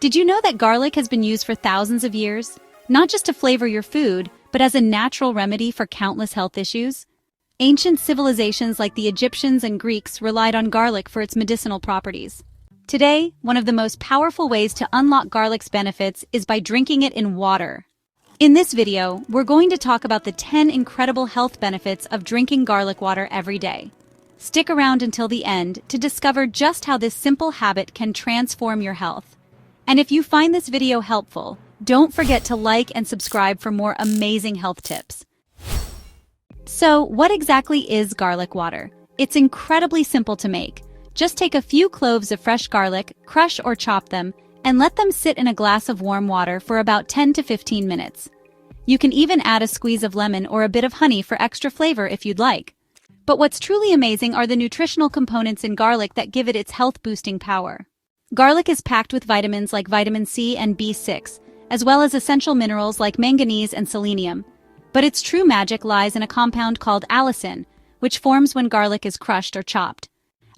Did you know that garlic has been used for thousands of years? Not just to flavor your food, but as a natural remedy for countless health issues? Ancient civilizations like the Egyptians and Greeks relied on garlic for its medicinal properties. Today, one of the most powerful ways to unlock garlic's benefits is by drinking it in water. In this video, we're going to talk about the 10 incredible health benefits of drinking garlic water every day. Stick around until the end to discover just how this simple habit can transform your health. And if you find this video helpful, don't forget to like and subscribe for more amazing health tips. So, what exactly is garlic water? It's incredibly simple to make. Just take a few cloves of fresh garlic, crush or chop them, and let them sit in a glass of warm water for about 10 to 15 minutes. You can even add a squeeze of lemon or a bit of honey for extra flavor if you'd like. But what's truly amazing are the nutritional components in garlic that give it its health-boosting power. Garlic is packed with vitamins like vitamin C and B6, as well as essential minerals like manganese and selenium. But its true magic lies in a compound called allicin, which forms when garlic is crushed or chopped.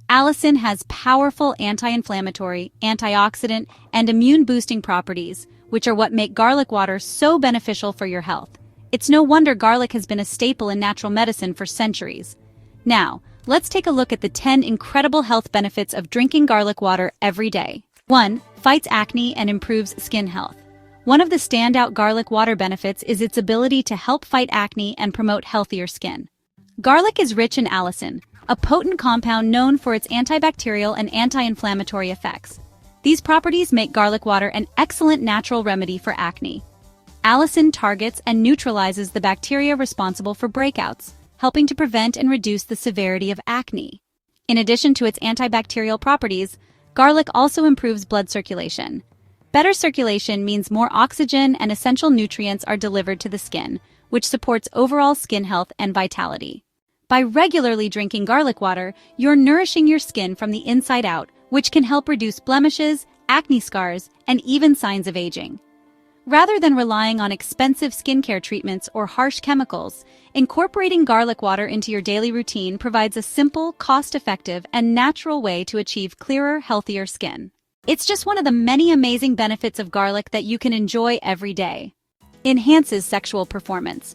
Allicin has powerful anti-inflammatory, antioxidant, and immune-boosting properties, which are what make garlic water so beneficial for your health. It's no wonder garlic has been a staple in natural medicine for centuries. Now, let's take a look at the 10 incredible health benefits of drinking garlic water every day. 1. Fights acne and improves skin health. One of the standout garlic water benefits is its ability to help fight acne and promote healthier skin. Garlic is rich in allicin, a potent compound known for its antibacterial and anti-inflammatory effects. These properties make garlic water an excellent natural remedy for acne. Allicin targets and neutralizes the bacteria responsible for breakouts, helping to prevent and reduce the severity of acne. In addition to its antibacterial properties, garlic also improves blood circulation. Better circulation means more oxygen and essential nutrients are delivered to the skin, which supports overall skin health and vitality. By regularly drinking garlic water, you're nourishing your skin from the inside out, which can help reduce blemishes, acne scars, and even signs of aging. Rather than relying on expensive skincare treatments or harsh chemicals, incorporating garlic water into your daily routine provides a simple, cost-effective, and natural way to achieve clearer, healthier skin. It's just one of the many amazing benefits of garlic that you can enjoy every day. Enhances sexual performance.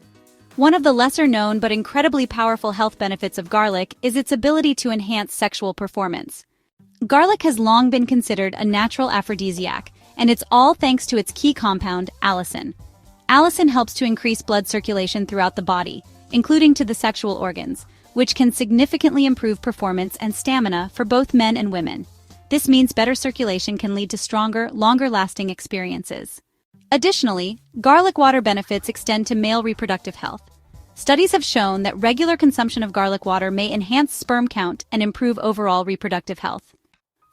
One of the lesser-known but incredibly powerful health benefits of garlic is its ability to enhance sexual performance. Garlic has long been considered a natural aphrodisiac, and it's all thanks to its key compound, allicin. Allicin helps to increase blood circulation throughout the body, including to the sexual organs, which can significantly improve performance and stamina for both men and women. This means better circulation can lead to stronger, longer-lasting experiences. Additionally, garlic water benefits extend to male reproductive health. Studies have shown that regular consumption of garlic water may enhance sperm count and improve overall reproductive health.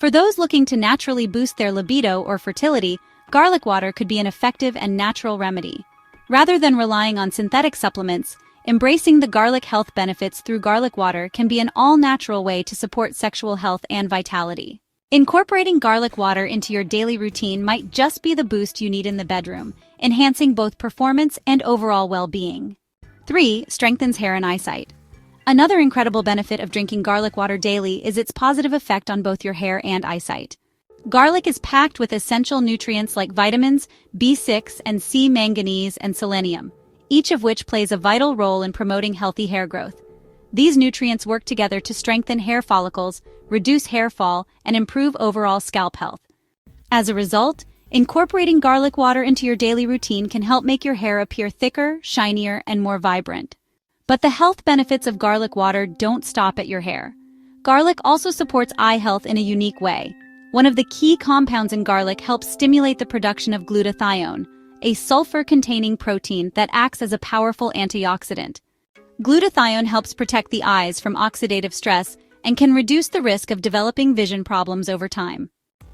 For those looking to naturally boost their libido or fertility, garlic water could be an effective and natural remedy. Rather than relying on synthetic supplements, embracing the garlic health benefits through garlic water can be an all-natural way to support sexual health and vitality. Incorporating garlic water into your daily routine might just be the boost you need in the bedroom, enhancing both performance and overall well-being. 3. Strengthens hair and eyesight. Another incredible benefit of drinking garlic water daily is its positive effect on both your hair and eyesight. Garlic is packed with essential nutrients like vitamins, B6 and C, manganese, and selenium, each of which plays a vital role in promoting healthy hair growth. These nutrients work together to strengthen hair follicles, reduce hair fall, and improve overall scalp health. As a result, incorporating garlic water into your daily routine can help make your hair appear thicker, shinier, and more vibrant. But the health benefits of garlic water don't stop at your hair. Garlic also supports eye health in a unique way. One of the key compounds in garlic helps stimulate the production of glutathione, a sulfur-containing protein that acts as a powerful antioxidant. Glutathione helps protect the eyes from oxidative stress and can reduce the risk of developing vision problems over time.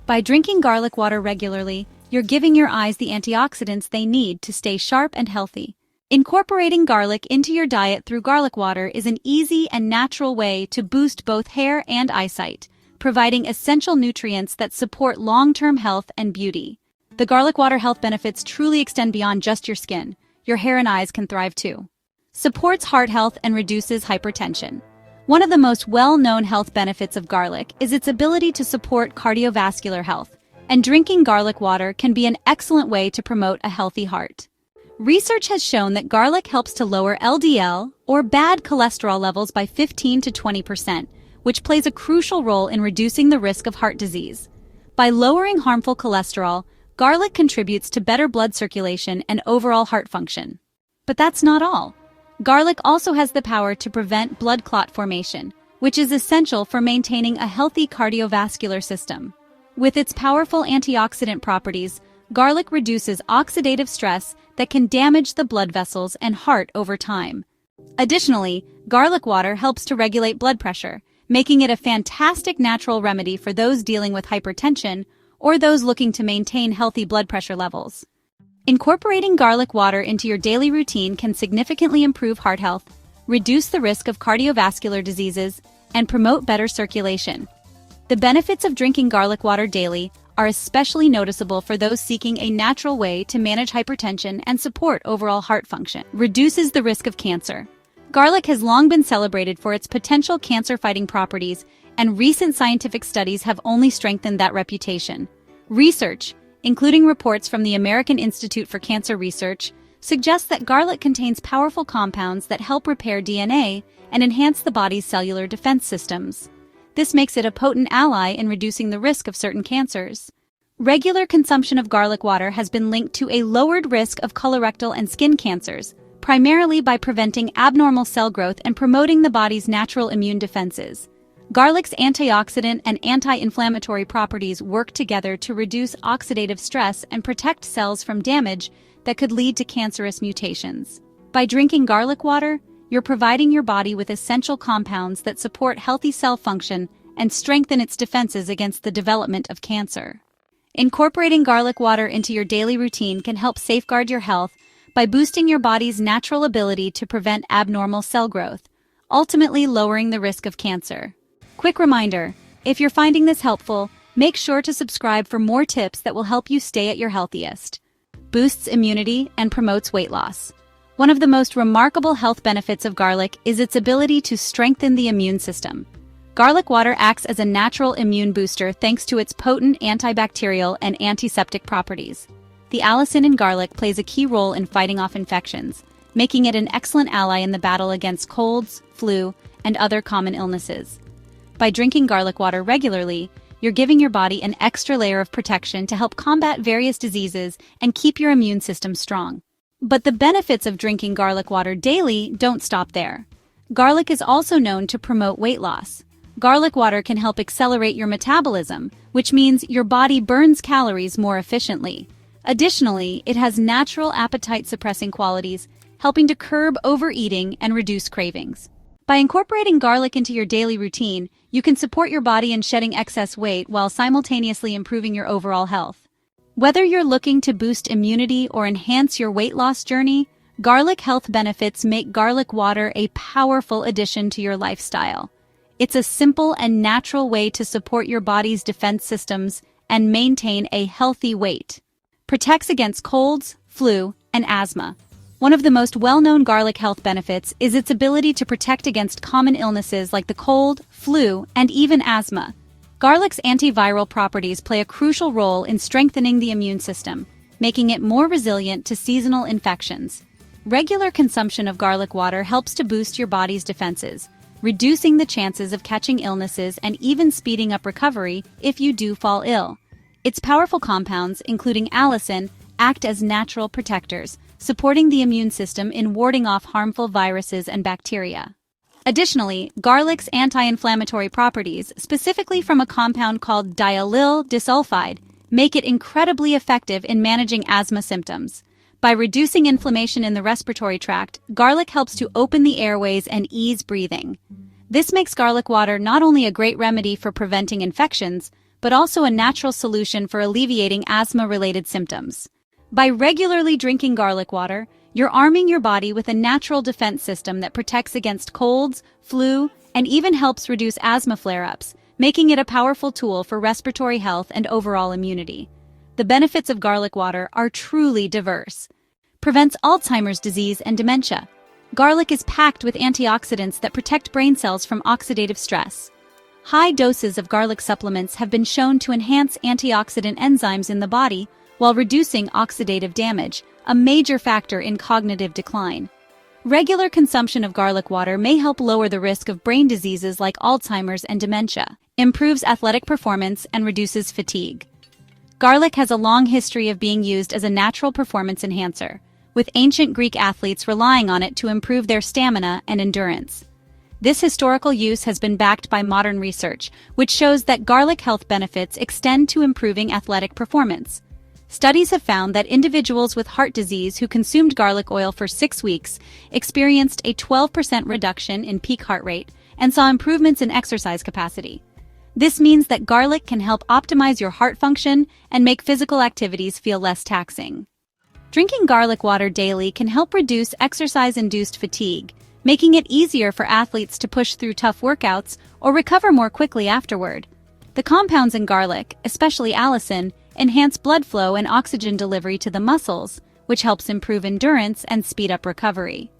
By drinking garlic water regularly, you're giving your eyes the antioxidants they need to stay sharp and healthy. Incorporating garlic into your diet through garlic water is an easy and natural way to boost both hair and eyesight, providing essential nutrients that support long-term health and beauty. The garlic water health benefits truly extend beyond just your skin. Your hair and eyes can thrive too. Supports heart health and reduces hypertension. One of the most well-known health benefits of garlic is its ability to support cardiovascular health. and drinking garlic water can be an excellent way to promote a healthy heart. Research has shown that garlic helps to lower LDL, or bad cholesterol levels, by 15 to 20%, which plays a crucial role in reducing the risk of heart disease. By lowering harmful cholesterol, garlic contributes to better blood circulation and overall heart function. But that's not all. Garlic also has the power to prevent blood clot formation, which is essential for maintaining a healthy cardiovascular system. With its powerful antioxidant properties, garlic reduces oxidative stress that can damage the blood vessels and heart over time. Additionally, garlic water helps to regulate blood pressure, making it a fantastic natural remedy for those dealing with hypertension or those looking to maintain healthy blood pressure levels. Incorporating garlic water into your daily routine can significantly improve heart health, reduce the risk of cardiovascular diseases, and promote better circulation. The benefits of drinking garlic water daily are especially noticeable for those seeking a natural way to manage hypertension and support overall heart function. Reduces the risk of cancer. Garlic has long been celebrated for its potential cancer-fighting properties, and recent scientific studies have only strengthened that reputation. Research, including reports from the American Institute for Cancer Research, suggests that garlic contains powerful compounds that help repair DNA and enhance the body's cellular defense systems. This makes it a potent ally in reducing the risk of certain cancers. Regular consumption of garlic water has been linked to a lowered risk of colorectal and skin cancers, primarily by preventing abnormal cell growth and promoting the body's natural immune defenses. Garlic's antioxidant and anti-inflammatory properties work together to reduce oxidative stress and protect cells from damage that could lead to cancerous mutations. By drinking garlic water, you're providing your body with essential compounds that support healthy cell function and strengthen its defenses against the development of cancer. Incorporating garlic water into your daily routine can help safeguard your health by boosting your body's natural ability to prevent abnormal cell growth, ultimately lowering the risk of cancer. Quick reminder, if you're finding this helpful, make sure to subscribe for more tips that will help you stay at your healthiest. Boosts immunity and promotes weight loss. One of the most remarkable health benefits of garlic is its ability to strengthen the immune system. Garlic water acts as a natural immune booster thanks to its potent antibacterial and antiseptic properties. The allicin in garlic plays a key role in fighting off infections, making it an excellent ally in the battle against colds, flu, and other common illnesses. By drinking garlic water regularly, you're giving your body an extra layer of protection to help combat various diseases and keep your immune system strong. But the benefits of drinking garlic water daily don't stop there. Garlic is also known to promote weight loss. Garlic water can help accelerate your metabolism, which means your body burns calories more efficiently. Additionally, it has natural appetite-suppressing qualities, helping to curb overeating and reduce cravings. By incorporating garlic into your daily routine, you can support your body in shedding excess weight while simultaneously improving your overall health. Whether you're looking to boost immunity or enhance your weight loss journey, garlic health benefits make garlic water a powerful addition to your lifestyle. It's a simple and natural way to support your body's defense systems and maintain a healthy weight. Protects against colds, flu, and asthma. One of the most well-known garlic health benefits is its ability to protect against common illnesses like the cold, flu, and even asthma. Garlic's antiviral properties play a crucial role in strengthening the immune system, making it more resilient to seasonal infections. Regular consumption of garlic water helps to boost your body's defenses, reducing the chances of catching illnesses and even speeding up recovery if you do fall ill. Its powerful compounds, including allicin, act as natural protectors, supporting the immune system in warding off harmful viruses and bacteria. Additionally, garlic's anti-inflammatory properties, specifically from a compound called diallyl disulfide, make it incredibly effective in managing asthma symptoms. By reducing inflammation in the respiratory tract, garlic helps to open the airways and ease breathing. This makes garlic water not only a great remedy for preventing infections, but also a natural solution for alleviating asthma-related symptoms. By regularly drinking garlic water, you're arming your body with a natural defense system that protects against colds, flu, and even helps reduce asthma flare-ups, making it a powerful tool for respiratory health and overall immunity. The benefits of garlic water are truly diverse. Prevents Alzheimer's disease and dementia. Garlic is packed with antioxidants that protect brain cells from oxidative stress. High doses of garlic supplements have been shown to enhance antioxidant enzymes in the body while reducing oxidative damage, a major factor in cognitive decline. Regular consumption of garlic water may help lower the risk of brain diseases like Alzheimer's and dementia, improves athletic performance, and reduces fatigue. Garlic has a long history of being used as a natural performance enhancer, with ancient Greek athletes relying on it to improve their stamina and endurance. This historical use has been backed by modern research, which shows that garlic health benefits extend to improving athletic performance. Studies have found that individuals with heart disease who consumed garlic oil for 6 weeks experienced a 12% reduction in peak heart rate and saw improvements in exercise capacity. This means that garlic can help optimize your heart function and make physical activities feel less taxing. Drinking garlic water daily can help reduce exercise-induced fatigue, making it easier for athletes to push through tough workouts or recover more quickly afterward. The compounds in garlic, especially allicin, enhance blood flow and oxygen delivery to the muscles, which helps improve endurance and speed up recovery.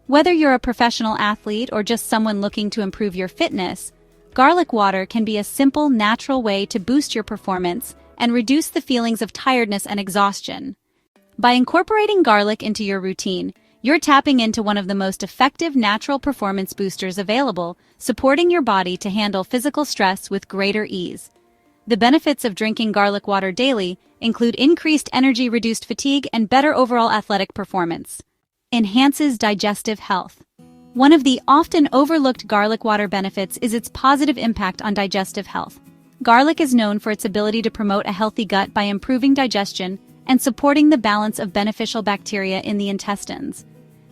Whether you're a professional athlete or just someone looking to improve your fitness, garlic water can be a simple, natural way to boost your performance and reduce the feelings of tiredness and exhaustion. By incorporating garlic into your routine, you're tapping into one of the most effective natural performance boosters available, supporting your body to handle physical stress with greater ease. The benefits of drinking garlic water daily include increased energy, reduced fatigue, and better overall athletic performance. Enhances digestive health. One of the often overlooked garlic water benefits is its positive impact on digestive health. Garlic is known for its ability to promote a healthy gut by improving digestion and supporting the balance of beneficial bacteria in the intestines.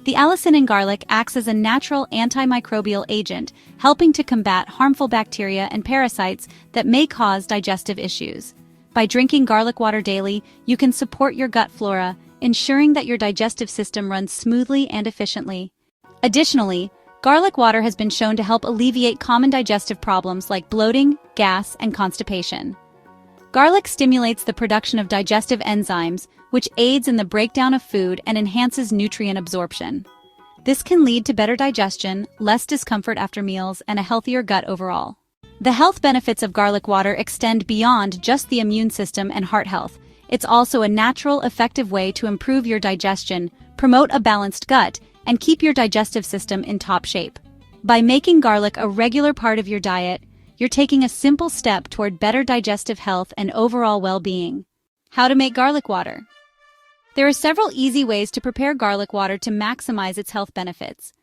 The allicin in garlic acts as a natural antimicrobial agent, helping to combat harmful bacteria and parasites that may cause digestive issues. By drinking garlic water daily, you can support your gut flora, ensuring that your digestive system runs smoothly and efficiently. Additionally, garlic water has been shown to help alleviate common digestive problems like bloating, gas, and constipation. Garlic stimulates the production of digestive enzymes, which aids in the breakdown of food and enhances nutrient absorption. This can lead to better digestion, less discomfort after meals, and a healthier gut overall. The health benefits of garlic water extend beyond just the immune system and heart health. It's also a natural, effective way to improve your digestion, promote a balanced gut, and keep your digestive system in top shape. By making garlic a regular part of your diet, you're taking a simple step toward better digestive health and overall well-being. How to make garlic water. There are several easy ways to prepare garlic water to maximize its health benefits.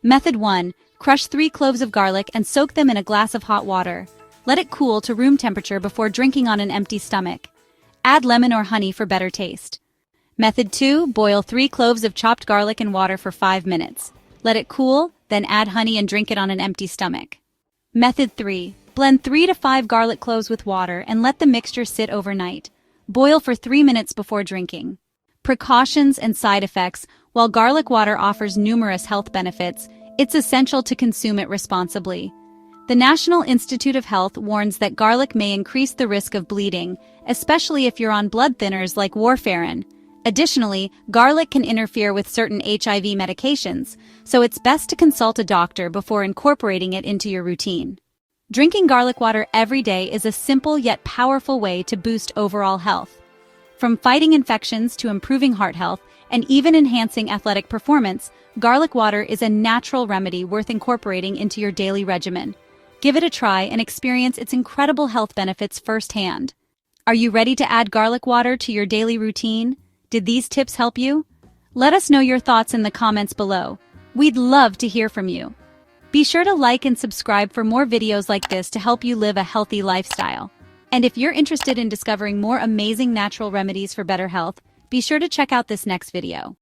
Method 1. Crush 3 cloves of garlic and soak them in a glass of hot water. Let it cool to room temperature before drinking on an empty stomach. Add lemon or honey for better taste. Method 2. Boil 3 cloves of chopped garlic in water for 5 minutes. Let it cool, then add honey and drink it on an empty stomach. Method 3. Blend 3 to 5 garlic cloves with water and let the mixture sit overnight. Boil for 3 minutes before drinking. Precautions and side effects. While garlic water offers numerous health benefits, it's essential to consume it responsibly. The National Institute of Health warns that garlic may increase the risk of bleeding, especially if you're on blood thinners like warfarin. Additionally, garlic can interfere with certain HIV medications, so it's best to consult a doctor before incorporating it into your routine. Drinking garlic water every day is a simple yet powerful way to boost overall health. From fighting infections to improving heart health and even enhancing athletic performance, garlic water is a natural remedy worth incorporating into your daily regimen. Give it a try and experience its incredible health benefits firsthand. Are you ready to add garlic water to your daily routine? Did these tips help you? Let us know your thoughts in the comments below. We'd love to hear from you. Be sure to like and subscribe for more videos like this to help you live a healthy lifestyle. And if you're interested in discovering more amazing natural remedies for better health, be sure to check out this next video.